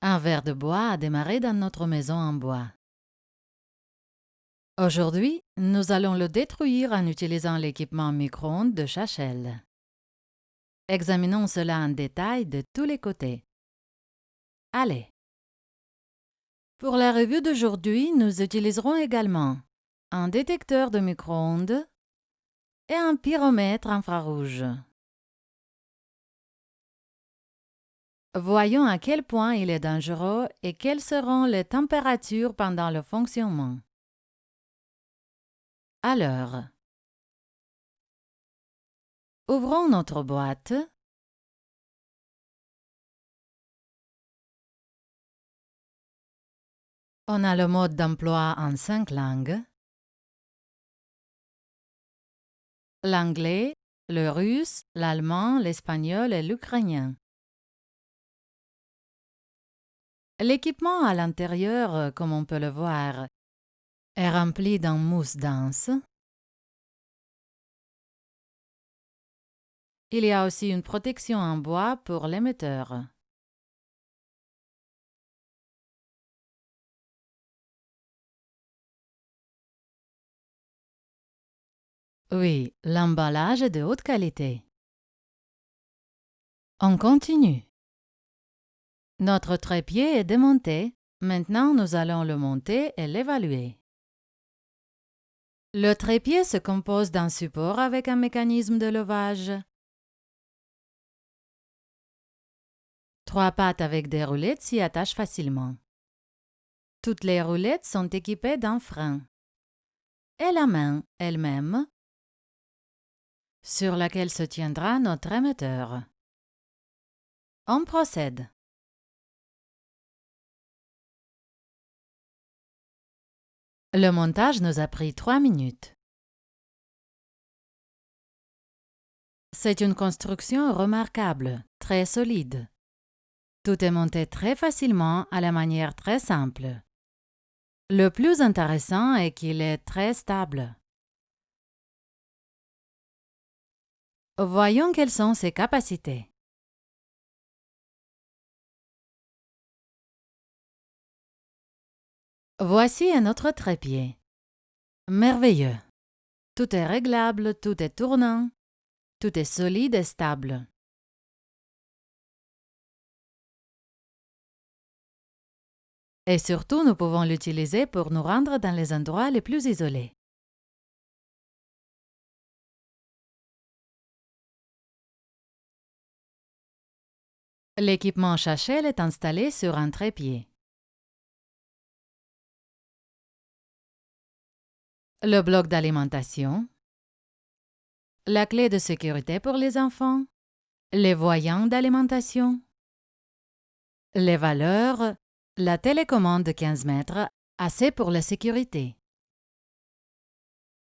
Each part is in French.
Un ver de bois a démarré dans notre maison en bois. Aujourd'hui, nous allons le détruire en utilisant l'équipement micro-ondes de Shachel. Examinons cela en détail de tous les côtés. Allez! Pour la revue d'aujourd'hui, nous utiliserons également un détecteur de micro-ondes et un pyromètre infrarouge. Voyons à quel point il est dangereux et quelles seront les températures pendant le fonctionnement. Alors, ouvrons notre boîte. On a le mode d'emploi en 5 langues. L'anglais, le russe, l'allemand, l'espagnol et l'ukrainien. L'équipement à l'intérieur, comme on peut le voir, est rempli d'un mousse dense. Il y a aussi une protection en bois pour l'émetteur. Oui, l'emballage est de haute qualité. On continue. Notre trépied est démonté. Maintenant, nous allons le monter et l'évaluer. Le trépied se compose d'un support avec un mécanisme de levage. 3 pattes avec des roulettes s'y attachent facilement. Toutes les roulettes sont équipées d'un frein. Et la main elle-même, sur laquelle se tiendra notre émetteur. On procède. Le montage nous a pris 3 minutes. C'est une construction remarquable, très solide. Tout est monté très facilement à la manière très simple. Le plus intéressant est qu'il est très stable. Voyons quelles sont ses capacités. Voici un autre trépied. Merveilleux. Tout est réglable, tout est tournant, tout est solide et stable. Et surtout, nous pouvons l'utiliser pour nous rendre dans les endroits les plus isolés. L'équipement Shachel est installé sur un trépied. Le bloc d'alimentation, la clé de sécurité pour les enfants, les voyants d'alimentation, les valeurs, la télécommande de 15 mètres, assez pour la sécurité,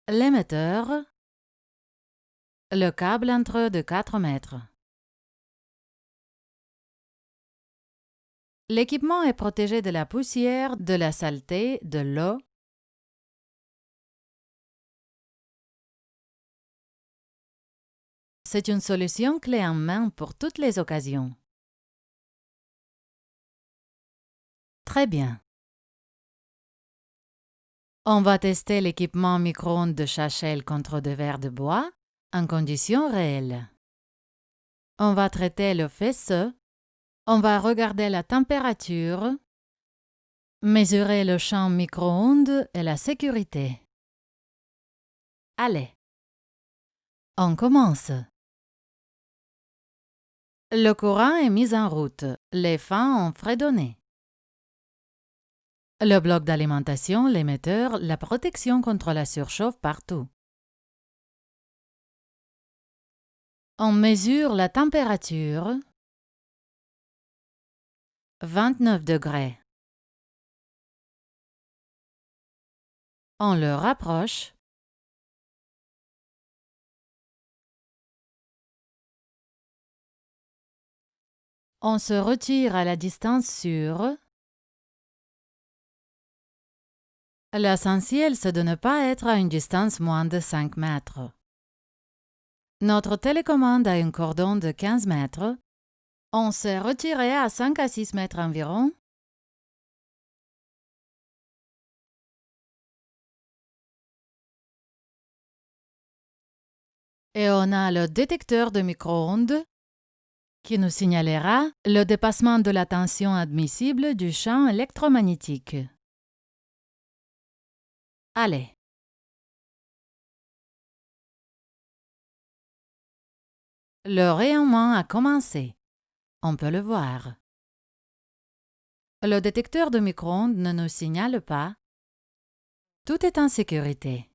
l'émetteur, le câble entre eux de 4 mètres. L'équipement est protégé de la poussière, de la saleté, de l'eau. C'est une solution clé en main pour toutes les occasions. Très bien. On va tester l'équipement micro-ondes de Shachel contre des vers de bois en conditions réelles. On va traiter le faisceau. On va regarder la température, mesurer le champ micro-ondes et la sécurité. Allez, on commence. Le courant est mis en route. Les fins ont fredonné. Le bloc d'alimentation, l'émetteur, la protection contre la surchauffe partout. On mesure la température. 29 degrés. On le rapproche. On se retire à la distance sûre. L'essentiel, c'est de ne pas être à une distance moins de 5 mètres. Notre télécommande a un cordon de 15 mètres. On s'est retiré à 5 à 6 mètres environ Et on a le détecteur de micro-ondes qui nous signalera le dépassement de la tension admissible du champ électromagnétique. Allez. Le rayonnement a commencé. On peut le voir. Le détecteur de micro-ondes ne nous signale pas. Tout est en sécurité.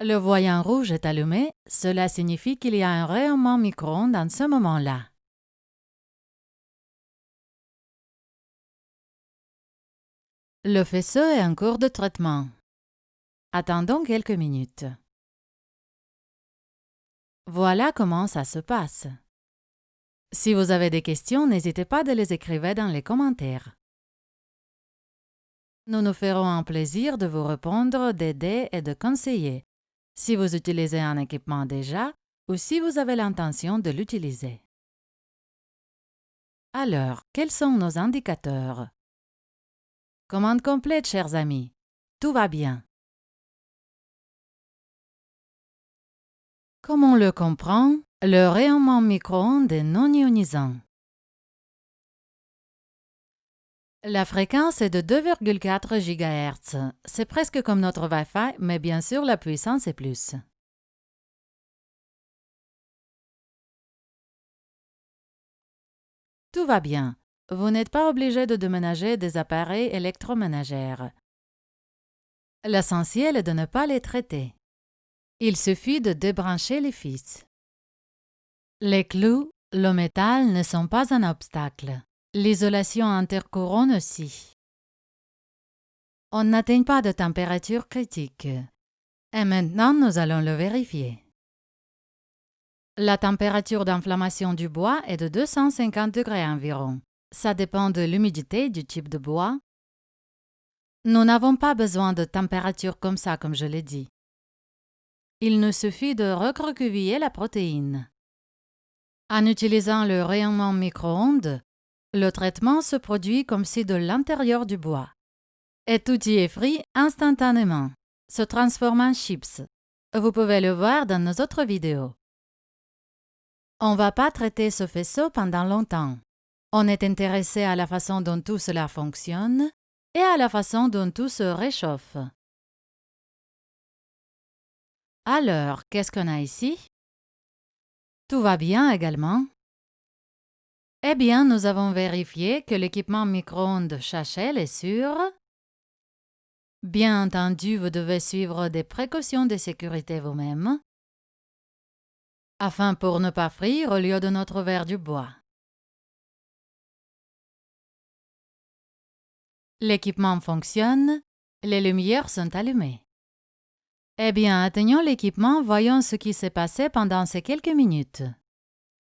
Le voyant rouge est allumé, cela signifie qu'il y a un rayonnement micro-ondes en ce moment-là. Le faisceau est en cours de traitement. Attendons quelques minutes. Voilà comment ça se passe. Si vous avez des questions, n'hésitez pas de les écrire dans les commentaires. Nous nous ferons un plaisir de vous répondre, d'aider et de conseiller, si vous utilisez un équipement déjà ou si vous avez l'intention de l'utiliser. Alors, quels sont nos indicateurs? Commande complète, chers amis. Tout va bien. Comme on le comprend, le rayonnement micro-ondes est non ionisant. La fréquence est de 2,4 GHz. C'est presque comme notre Wi-Fi, mais bien sûr la puissance est plus. Tout va bien. Vous n'êtes pas obligé de déménager des appareils électroménagers. L'essentiel est de ne pas les traiter. Il suffit de débrancher les fils. Les clous, le métal ne sont pas un obstacle. L'isolation intercouronne aussi. On n'atteint pas de température critique. Et maintenant, nous allons le vérifier. La température d'inflammation du bois est de 250 degrés environ. Ça dépend de l'humidité du type de bois. Nous n'avons pas besoin de température comme ça, comme je l'ai dit. Il nous suffit de recroqueviller la protéine. En utilisant le rayonnement micro-ondes, le traitement se produit comme si de l'intérieur du bois. Et tout y est frit instantanément, se transforme en chips. Vous pouvez le voir dans nos autres vidéos. On ne va pas traiter ce faisceau pendant longtemps. On est intéressé à la façon dont tout cela fonctionne et à la façon dont tout se réchauffe. Alors, qu'est-ce qu'on a ici? Tout va bien également. Eh bien, nous avons vérifié que l'équipement micro-ondes Shachel est sûr. Bien entendu, vous devez suivre des précautions de sécurité vous-même, afin pour ne pas frire au lieu de notre verre du bois. L'équipement fonctionne, les lumières sont allumées. Eh bien, atteignons l'équipement, voyons ce qui s'est passé pendant ces quelques minutes.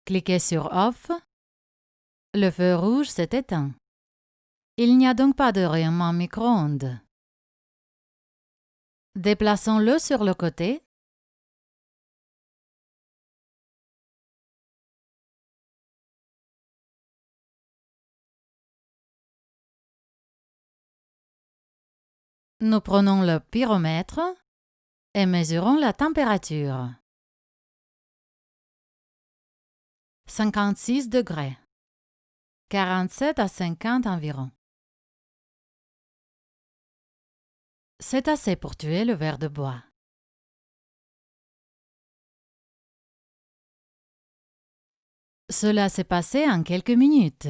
Cliquez sur Off. Le feu rouge s'est éteint. Il n'y a donc pas de rayonnement micro-ondes. Déplaçons-le sur le côté. Nous prenons le pyromètre et mesurons la température. 56 degrés. 47 à 50 environ. C'est assez pour tuer le ver de bois. Cela s'est passé en quelques minutes.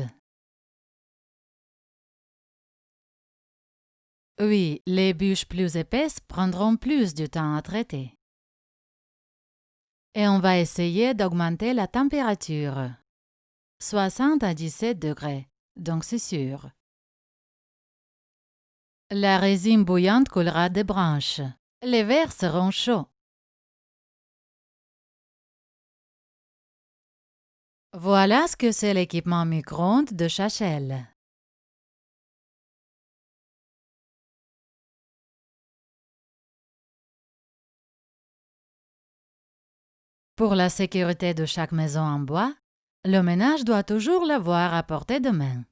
Oui, les bûches plus épaisses prendront plus de temps à traiter. Et on va essayer d'augmenter la température. 60 à 17 degrés, donc c'est sûr. La résine bouillante coulera des branches. Les vers seront chauds. Voilà ce que c'est l'équipement micro-ondes de Shachel. Pour la sécurité de chaque maison en bois, le ménage doit toujours l'avoir à portée de main.